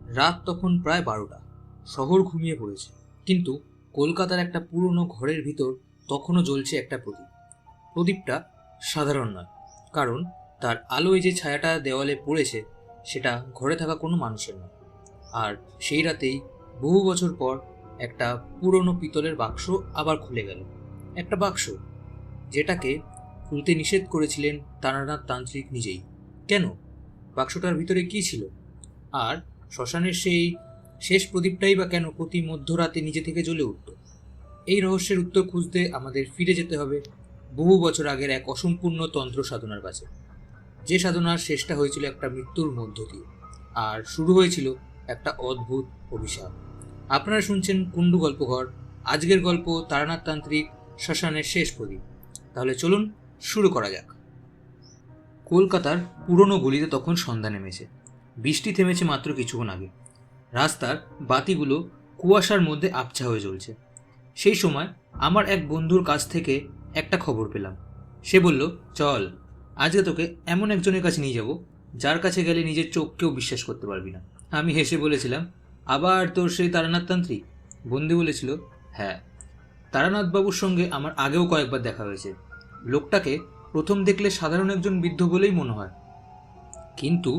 রাত তখন প্রায় 12টা। শহর ঘুমিয়ে পড়েছে, কিন্তু কলকাতার একটা পুরনো ঘরের ভিতর তখনও জ্বলছে একটা প্রদীপ। প্রদীপটা সাধারণ নয়, কারণ তার আলোয় যে ছায়াটা দেওয়ালে পড়েছে সেটা ঘরে থাকা কোনো মানুষের নয়। আর সেই রাতেই বহু বছর পর একটা পুরনো পিতলের বাক্স আবার খুলে গেল। একটা বাক্স যেটাকে খুলতে নিষেধ করেছিলেন তারানাথ তান্ত্রিক নিজেই। কেন? বাক্সটার ভিতরে কি ছিল? আর শ্মশানের সেই শেষ প্রদীপটাই বা কেন প্রতি মধ্যরাতে নিজে থেকে জ্বলে উঠত? এই রহস্যের উত্তর খুঁজতে আমাদের ফিরে যেতে হবে বহু বছর আগের এক অসম্পূর্ণ তন্ত্র সাধনার কাছে, যে সাধনার শেষটা হয়েছিল একটা মৃত্যুর মধ্য দিয়ে, আর শুরু হয়েছিল একটা অদ্ভুত অভিশাপ। আপনারা শুনছেন কুন্ডু গল্পঘর। আজকের গল্প তারানাথ তান্ত্রিক, শ্মশানের শেষ প্রদীপ। তাহলে চলুন শুরু করা যাক। কলকাতার পুরনো গলিতে তখন সন্ধ্যা নেমেছে। বৃষ্টি থেমেছে মাত্র কিছুক্ষণ আগে। রাস্তার বাতিগুলো কুয়াশার মধ্যে আবছা হয়ে জ্বলছে। সেই সময় আমার এক বন্ধুর কাছ থেকে একটা খবর পেলাম। সে বলল, চল, আজকে তোকে এমন একজনের কাছে নিয়ে যাব যার কাছে গেলে নিজের চোখকেও বিশ্বাস করতে পারবি না। আমি হেসে বলেছিলাম, আবার তোর সেই তারানাথ তান্ত্রিক? বন্ধু বলেছিল, হ্যাঁ, তারানাথবাবুর সঙ্গে আমার আগেও কয়েকবার দেখা হয়েছে। লোকটাকে প্রথম দেখলে সাধারণ একজন বৃদ্ধ বলেই মনে হয়, কিন্তু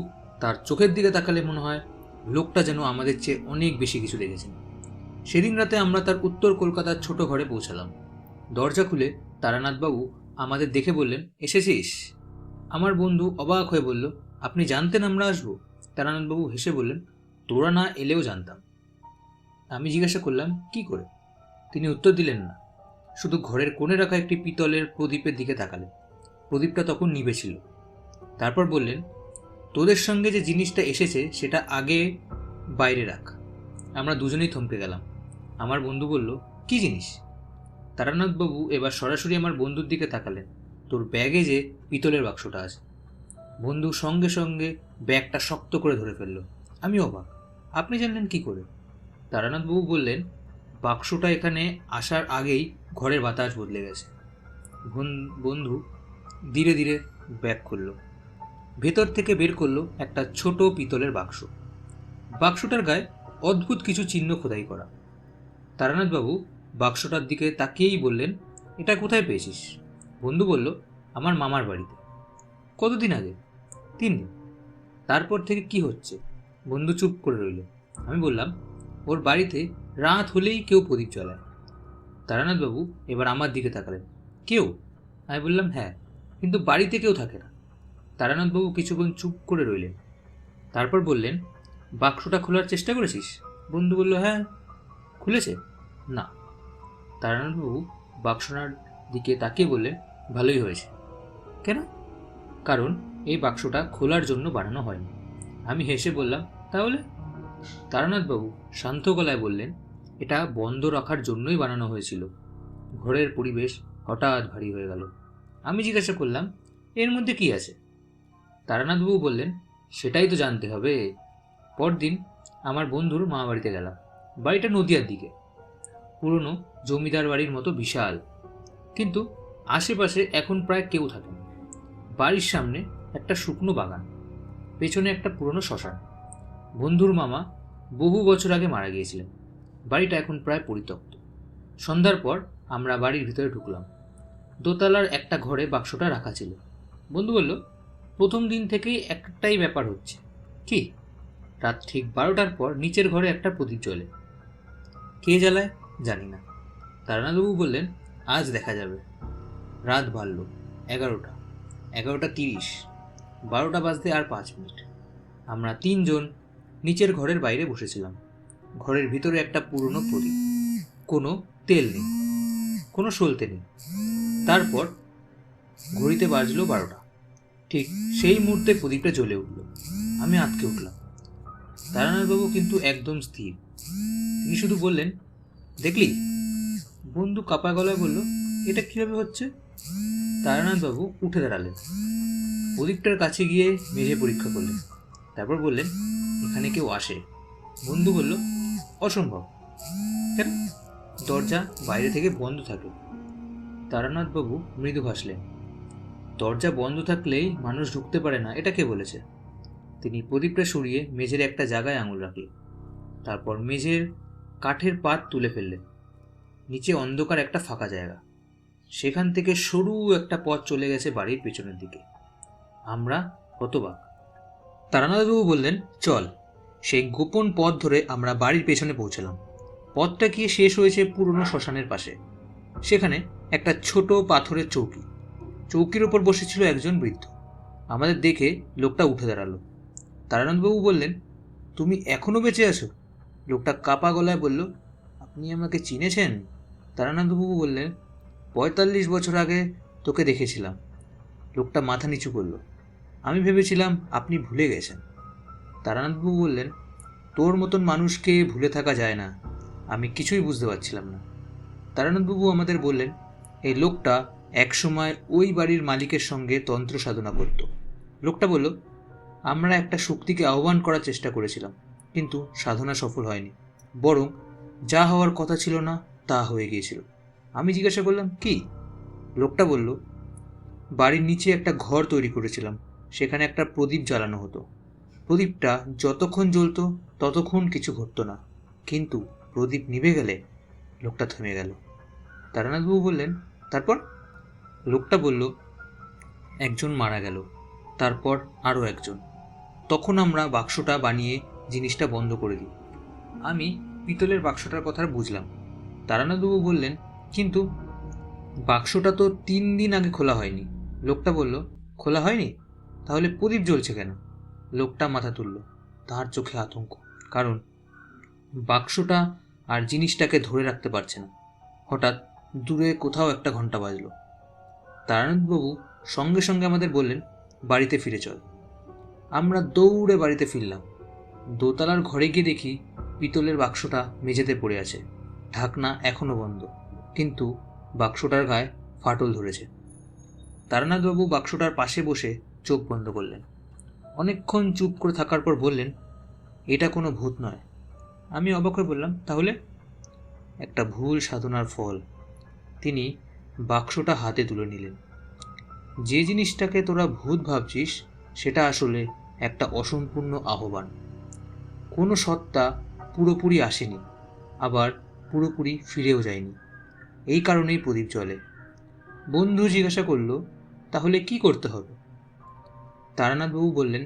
তার চোখের দিকে তাকালে মনে হয় লোকটা যেন আমাদের চেয়ে অনেক বেশি কিছু দেখেছেন। সেদিন রাতে আমরা তার উত্তর কলকাতার ছোট ঘরে পৌঁছালাম। দরজা খুলে তারানাথবাবু আমাদের দেখে বললেন, এসেছিস? আমার বন্ধু অবাক হয়ে বলল, আপনি জানতেন আমরা আসবো? তারানাথবাবু হেসে বললেন, তোরা না এলেও জানতাম। আমি জিজ্ঞাসা করলাম, কি করে? তিনি উত্তর দিলেন না, শুধু ঘরের কোণে রাখা একটি পিতলের প্রদীপের দিকে তাকালেন। প্রদীপটা তখন নিভে ছিল। তারপর বললেন, তোদের সঙ্গে যে জিনিসটা এসেছে সেটা আগে বাইরে রাখ। আমরা দুজনেই থমকে গেলাম। আমার বন্ধু বলল, কি জিনিস? তারানাথবাবু এবার সরাসরি আমার বন্ধুর দিকে তাকালেন। তোর ব্যাগে যে পিতলের বাক্সটা আছে। বন্ধু সঙ্গে সঙ্গে ব্যাগটা শক্ত করে ধরে ফেলল। আমি অবাক, আপনি জানলেন কি করে? তারানাথবাবু বললেন, বাক্সটা এখানে আসার আগেই ঘরের বাতাস বদলে গেছে। বন্ধু ধীরে ধীরে ব্যাগ খুলল। ভেতর থেকে বের করলো একটা ছোট পিতলের বাক্স। বাক্সটার গায়ে অদ্ভুত কিছু চিহ্ন খোদাই করা। তারানাথবাবু বাক্সটার দিকে তাকিয়েই বললেন, এটা কোথায় পেয়েছিস? বন্ধু বলল, আমার মামার বাড়িতে। কতদিন আগে? 3 দিন। তারপর থেকে কি হচ্ছে? বন্ধু চুপ করে রইল। আমি বললাম, ওর বাড়িতে রাত হলেই কেউ প্রদীপ জ্বালায়। তারানাথবাবু এবার আমার দিকে তাকালেন। কেউ? আমি বললাম, হ্যাঁ, কিন্তু বাড়িতে কেউ থাকে না। তারানাথবাবু কিছুক্ষণ চুপ করে রইলেন। তারপর বললেন, বাক্সটা খোলার চেষ্টা করেছিস? বন্ধু বলল, হ্যাঁ। খুলেছে? না। তারানাথবাবু বাক্সটার দিকে তাকিয়ে বললেন, ভালোই হয়েছে। কেন? কারণ এই বাক্সটা খোলার জন্য বানানো হয়নি। আমি হেসে বললাম, তাহলে? তারানাথবাবু শান্ত গলায় বললেন, এটা বন্ধ রাখার জন্যই বানানো হয়েছিল। ঘরের পরিবেশ হঠাৎ ভারী হয়ে গেল। আমি জিজ্ঞাসা করলাম, এর মধ্যে কি আছে? তারানাথবাবু বললেন, সেটাই তো জানতে হবে। পরদিন আমার বন্ধুর মামা বাড়িতে গেলাম। বাড়িটা নদিয়ার দিকে, পুরনো জমিদার বাড়ির মতো বিশাল, কিন্তু আশেপাশে এখন প্রায় কেউ থাকে না। বাড়ির সামনে একটা শুকনো বাগান, পেছনে একটা পুরনো শ্মশান। বন্ধুর মামা বহু বছর আগে মারা গিয়েছিলেন। বাড়িটা এখন প্রায় পরিত্যক্ত। সন্ধ্যার পর আমরা বাড়ির ভিতরে ঢুকলাম। দোতলার একটা ঘরে বাক্সটা রাখা ছিল। বন্ধু বলল, প্রথম দিন থেকেই একটাই ব্যাপার হচ্ছে। কি? রাত ঠিক 12টার পর নিচের ঘরে একটা প্রদীপ জ্বলে। কে জ্বালায় জানি না। তারানাথবাবু বললেন, আজ দেখা যাবে। রাত বাড়ল। 11টা, 11টা 30, 12টা বাজতে আর 5 মিনিট। আমরা 3জন নিচের ঘরের বাইরে বসেছিলাম। ঘরের ভিতরে একটা পুরনো প্রদীপ, কোনো তেল নেই, কোনো সলতে নেই। তারপর ঘড়িতে বাজলো 12টা। ঠিক সেই মুহূর্তে প্রদীপটা জ্বলে উঠল। আমি আঁতকে উঠলাম। তারানাথবাবু কিন্তু একদম স্থির। তিনি শুধু বললেন, দেখলি? বন্ধু কাপা গলায় বলল, এটা কিভাবে হচ্ছে? তারানাথবাবু উঠে দাঁড়ালেন, প্রদীপটার কাছে গিয়ে মেঝে পরীক্ষা করলেন। তারপর বললেন, এখানে কেউ আসে? বন্ধু বলল, অসম্ভব। কেন? দরজা বাইরে থেকে বন্ধ থাকে। তারানাথবাবু মৃদু হাসলেন, দরজা বন্ধ থাকলেই মানুষ ঢুকতে পারে না, এটা কে বলেছে? তিনি প্রদীপটা সরিয়ে মেঝের একটা জায়গায় আঙুল রাখলেন। তারপর মেঝের কাঠের পাত তুলে ফেললেন। নিচে অন্ধকার একটা ফাঁকা জায়গা। সেখান থেকে সরু একটা পথ চলে গেছে বাড়ির পেছনের দিকে। আমরা হতবাক। তারানাথবাবু বললেন, চল। সেই গোপন পথ ধরে আমরা বাড়ির পেছনে পৌঁছলাম। পথটা গিয়ে শেষ হয়েছে পুরনো শ্মশানের পাশে। সেখানে একটা ছোট পাথরের চৌকি। চৌকির ওপর বসেছিল একজন বৃদ্ধ। আমাদের দেখে লোকটা উঠে দাঁড়ালো। তারানাথবাবু বললেন, তুমি এখনো বেঁচে আছো? লোকটা কাপা গলায় বলল, আপনি আমাকে চিনেছেন? তারানাথবাবু বললেন, ৪৫ বছর আগে তোকে দেখেছিলাম। লোকটা মাথা নিচু করল। আমি ভেবেছিলাম আপনি ভুলে গেছেন। তারানাথবাবু বললেন, তোর মতন মানুষকে ভুলে থাকা যায় না। আমি কিছুই বুঝতে পারছিলাম না। তারানাথবাবু আমাদের বললেন, এই লোকটা একসময় ওই বাড়ির মালিকের সঙ্গে তন্ত্র সাধনা করত। লোকটা বলল, আমরা একটা শক্তিকে আহ্বান করার চেষ্টা করেছিলাম, কিন্তু সাধনা সফল হয়নি। বরং যা হওয়ার কথা ছিল না তা হয়ে গিয়েছিল। আমি জিজ্ঞাসা করলাম, কি? লোকটা বলল, বাড়ির নিচে একটা ঘর তৈরি করেছিলাম। সেখানে একটা প্রদীপ জ্বালানো হতো। প্রদীপটা যতক্ষণ জ্বলত ততক্ষণ কিছু ঘটতো না, কিন্তু প্রদীপ নিভে গেলে লোকটা থেমে গেল। তারানাথবাবু বললেন, তারপর? লোকটা বলল, একজন মারা গেল, তারপর আরও একজন। তখন আমরা বাক্সটা বানিয়ে জিনিসটা বন্ধ করে দিই। আমি পিতলের বাক্সটার কথা বুঝলাম। তারানাথবাবু বললেন, কিন্তু বাক্সটা তো ৩ দিন আগে খোলা হয়নি। লোকটা বলল, খোলা হয়নি? তাহলে প্রদীপ জ্বলছে কেন? লোকটা মাথা তুলল। তার চোখে আতঙ্ক, কারণ বাক্সটা আর জিনিসটাকে ধরে রাখতে পারছে না। হঠাৎ দূরে কোথাও একটা ঘন্টা বাজল। তারানাথবাবু সঙ্গে সঙ্গে আমাদের বললেন, বাড়িতে ফিরে চল। আমরা দৌড়ে বাড়িতে ফিরলাম। দোতলার ঘরে গিয়ে দেখি পিতলের বাক্সটা মেঝেতে পড়ে আছে। ঢাকনা এখনো বন্ধ, কিন্তু বাক্সটার গায়ে ফাটল ধরেছে। তারানাথবাবু বাক্সটার পাশে বসে চোখ বন্ধ করলেন। অনেকক্ষণ চুপ করে থাকার পর বললেন, এটা কোনো ভূত নয়। আমি অবাক হয়ে বললাম, তাহলে? একটা ভুল সাধনার ফল। তিনি বাক্সটা হাতে তুলে নিলেন। যে জিনিসটাকে তোরা ভূত ভাবছিস সেটা আসলে একটা অসম্পূর্ণ আহ্বান। কোনো সত্তা পুরোপুরি আসেনি, আবার পুরোপুরি ফিরেও যায়নি। এই কারণেই প্রদীপ জ্বলে। বন্ধু জিজ্ঞাসা করল, তাহলে কি করতে হবে? তারানাথবাবু বললেন,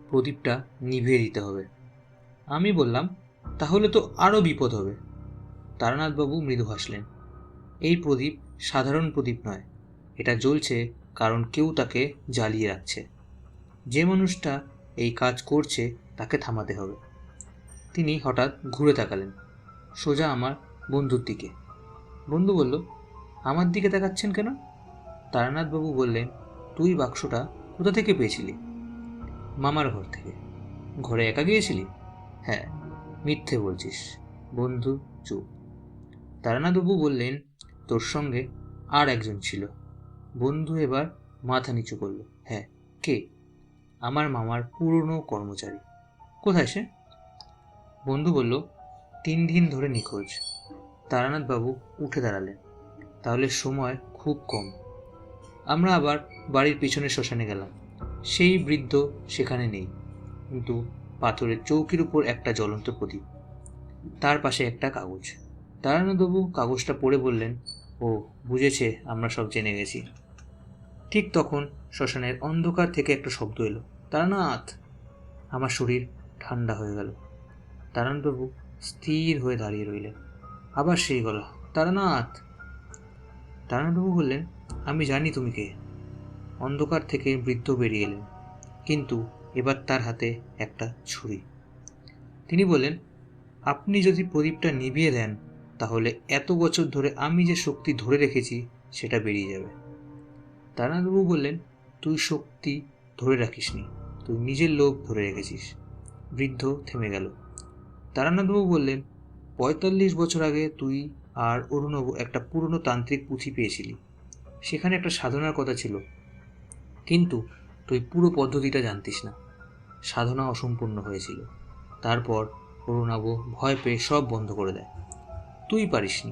প্রদীপটা নিভিয়ে দিতে হবে। আমি বললাম, তাহলে তো আরও বিপদ হবে। তারানাথবাবু মৃদু হাসলেন। এই প্রদীপ সাধারণ প্রদীপ নয়। এটা জ্বলছে কারণ কেউ তাকে জ্বালিয়ে রাখছে। যে মানুষটা এই কাজ করছে তাকে থামাতে হবে। তিনি হঠাৎ ঘুরে তাকালেন, সোজা আমার বন্ধুর দিকে। বন্ধু বলল, আমার দিকে তাকাচ্ছেন কেন? তারানাথবাবু বললেন, তুই বাক্সটা কোথা থেকে পেয়েছিলি? মামার ঘর থেকে। ঘরে একা গিয়েছিলি? হ্যাঁ। মিথ্যে বলছিস। বন্ধু চুপ। তারানাথবাবু বললেন, তোর সঙ্গে আর একজন ছিল। বন্ধু এবার মাথা নিচু করল। হ্যাঁ, কে? আমার মামার পুরনো কর্মচারী। কোথায় সে? বন্ধু বলল, ৩ দিন ধরে নিখোঁজ। তারানাথবাবু উঠে দাঁড়ালেন। তাহলে সময় খুব কম। আমরা আবার বাড়ির পিছনের শ্মশানে গেলাম। সেই বৃদ্ধ সেখানে নেই, কিন্তু পাথরের চৌকির উপর একটা জ্বলন্ত প্রদীপ, তার পাশে একটা কাগজ। তারানাথবাবু কাগজটা পড়ে বললেন, ও বুঝেছে, আমরা সব জেনে গেছি। ঠিক তখন শ্মশানের অন্ধকার থেকে একটা শব্দ এলো, তারানাথ! আমার শরীর ঠান্ডা হয়ে গেল। তারানাথবাবু স্থির হয়ে দাঁড়িয়ে রইলেন। আবার সেই গলা, তারানাথ! তারানাথবাবু বললেন, আমি জানি তুমি কে। অন্ধকার থেকে বৃদ্ধ বেরিয়ে এলেন, কিন্তু এবার তার হাতে একটা ছুরি। তিনি বললেন, আপনি যদি প্রদীপটা নিভিয়ে দেন, তাহলে এত বছর ধরে আমি যে শক্তি ধরে রেখেছি সেটা বেরিয়ে যাবে। তারানাথবাবু বললেন, তুই শক্তি ধরে রাখিসনি, তুই নিজের লোভ ধরে রেখেছিস। বৃদ্ধ থেমে গেল। তারানাথবাবু বললেন, ৪৫ বছর আগে তুই আর অরুণব একটা পুরনো তান্ত্রিক পুঁথি পেয়েছিলি। সেখানে একটা সাধনার কথা ছিল, কিন্তু তুই পুরো পদ্ধতিটা জানতিস না। সাধনা অসম্পূর্ণ হয়েছিল। তারপর অরুণাব ভয় পেয়ে সব বন্ধ করে দেয়। তুই পারিসনি,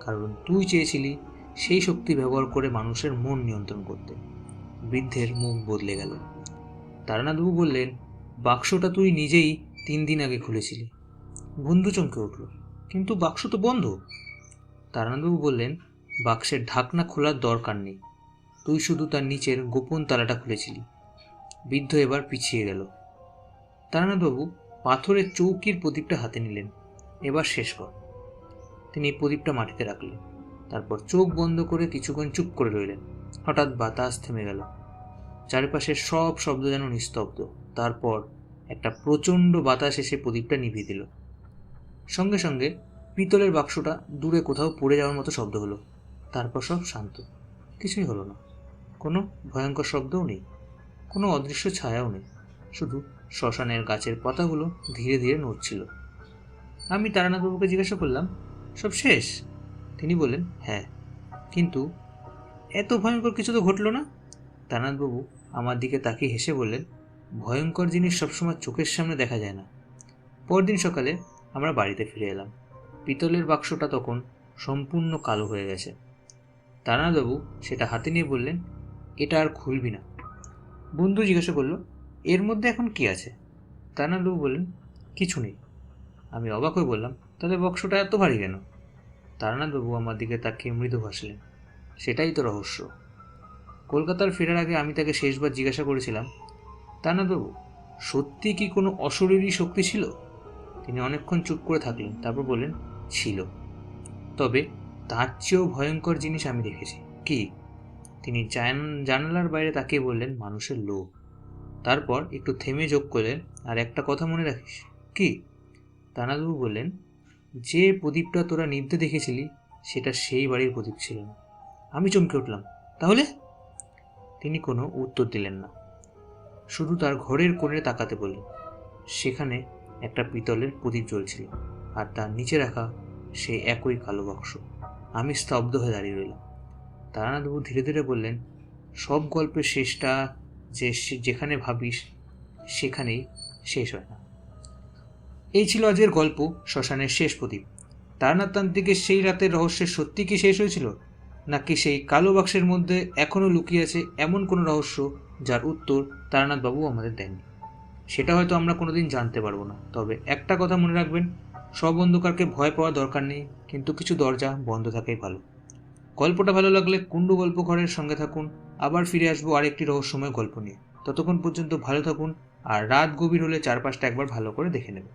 কারণ তুই চেয়েছিলি সেই শক্তি ব্যবহার করে মানুষের মন নিয়ন্ত্রণ করতে। বৃদ্ধের মুখ বদলে গেল। তারানাথবাবু বললেন, বাক্সটা তুই নিজেই 3 দিন আগে খুলেছিলি। বন্ধু চমকে উঠল, কিন্তু বাক্স তো বন্ধ। তারানাথবাবু বললেন, বাক্সের ঢাকনা খোলার দরকার নেই, তুই শুধু তার নিচের গোপন তালাটা খুলেছিলি। বৃদ্ধ এবার পিছিয়ে গেল। তারানাথবাবু পাথরের চৌকির প্রদীপটা হাতে নিলেন। এবার শেষ কর। তিনি প্রদীপটা মাটিতে রাখলেন। তারপর চোখ বন্ধ করে কিছুক্ষণ চুপ করে রইলেন। হঠাৎ বাতাস থেমে গেল। চারিপাশের সব শব্দ যেন নিস্তব্ধ। তারপর একটা প্রচণ্ড বাতাস এসে প্রদীপটা নিভিয়ে দিল। সঙ্গে সঙ্গে পিতলের বাক্সটা দূরে কোথাও পড়ে যাওয়ার মতো শব্দ হলো। তারপর সব শান্ত। কিছুই হলো না। কোনো ভয়ঙ্কর শব্দও নেই, কোনো অদৃশ্য ছায়াও নেই। শুধু শ্মশানের গাছের পাতাগুলো ধীরে ধীরে নড়ছিল। আমি তারানাথবাবুকে জিজ্ঞাসা করলাম, সব শেষ? তিনি বললেন, হ্যাঁ, কিন্তু এত ভয়ঙ্কর কিছু তো ঘটল না। তারানাথবাবু আমার দিকে তাকিয়ে হেসে বললেন, ভয়ঙ্কর জিনিস সবসময় চোখের সামনে দেখা যায় না। পরদিন সকালে আমরা বাড়িতে ফিরে এলাম। পিতলের বাক্সটা তখন সম্পূর্ণ কালো হয়ে গেছে। তারানাথবাবু সেটা হাতে নিয়ে বললেন, এটা আর খুলবি না। বন্ধু জিজ্ঞাসা করলো, এর মধ্যে এখন কি আছে? তারানাথবাবু বললেন, কিছু নেই। আমি অবাক হয়ে বললাম, তাহলে বাক্সটা এত ভারী কেন? তারানাথবাবু আমার দিকে তাকিয়ে মৃদু হাসলেন, সেটাই তো রহস্য। কলকাতার ফেরার আগে আমি তাকে শেষবার জিজ্ঞাসা করেছিলাম, তারানাথবাবু, সত্যি কি কোনো অশরীরী শক্তি ছিল? তিনি অনেকক্ষণ চুপ করে থাকলেন। তারপর বললেন, ছিল, তবে তার চেয়েও ভয়ঙ্কর জিনিস আমি দেখেছি। কি? তিনি জানালার বাইরে তাকিয়ে বললেন, মানুষের লোভ। তারপর একটু থেমে যোগ করলেন, আর একটা কথা মনে রাখিস। কি? তারানাথবাবু বললেন, যে প্রদীপটা তোরা নিভতে দেখেছিলি সেটা সেই বাড়ির প্রদীপ ছিল না। আমি চমকে উঠলাম, তাহলে? তিনি কোনো উত্তর দিলেন না, শুধু তার ঘরের কোণে তাকাতে বললেন। সেখানে একটা পিতলের প্রদীপ জ্বলছিল, আর তার নিচে রাখা সেই একই কালো বাক্স। আমি স্তব্ধ হয়ে দাঁড়িয়ে রইলাম। তারানাথবাবু ধীরে ধীরে বললেন, সব গল্পের শেষটা যেখানে ভাবিস সেখানেই শেষ হয় না। এই ছিল আজকের গল্প, শ্মশানের শেষ প্রদীপ। তারানাথ তান্ত্রিকের সেই রাতের রহস্যের সত্যি কি শেষ হয়েছিল, নাকি সেই কালো বাক্সের মধ্যে এখনও লুকিয়ে আছে এমন কোনো রহস্য যার উত্তর তারানাথবাবু আমাদের দেননি? সেটা হয়তো আমরা কোনোদিন জানতে পারবো না। তবে একটা কথা মনে রাখবেন, সব অন্ধকারকে ভয় পাওয়ার দরকার নেই, কিন্তু কিছু দরজা বন্ধ থাকাই ভালো। গল্পটা ভালো লাগলে কুণ্ডু গল্প ঘরের সঙ্গে থাকুন। আবার ফিরে আসবো আরেকটি রহস্যময় গল্প নিয়ে। ততক্ষণ পর্যন্ত ভালো থাকুন, আর রাত গভীর হলে চারপাশটা একবার ভালো করে দেখে নেবেন।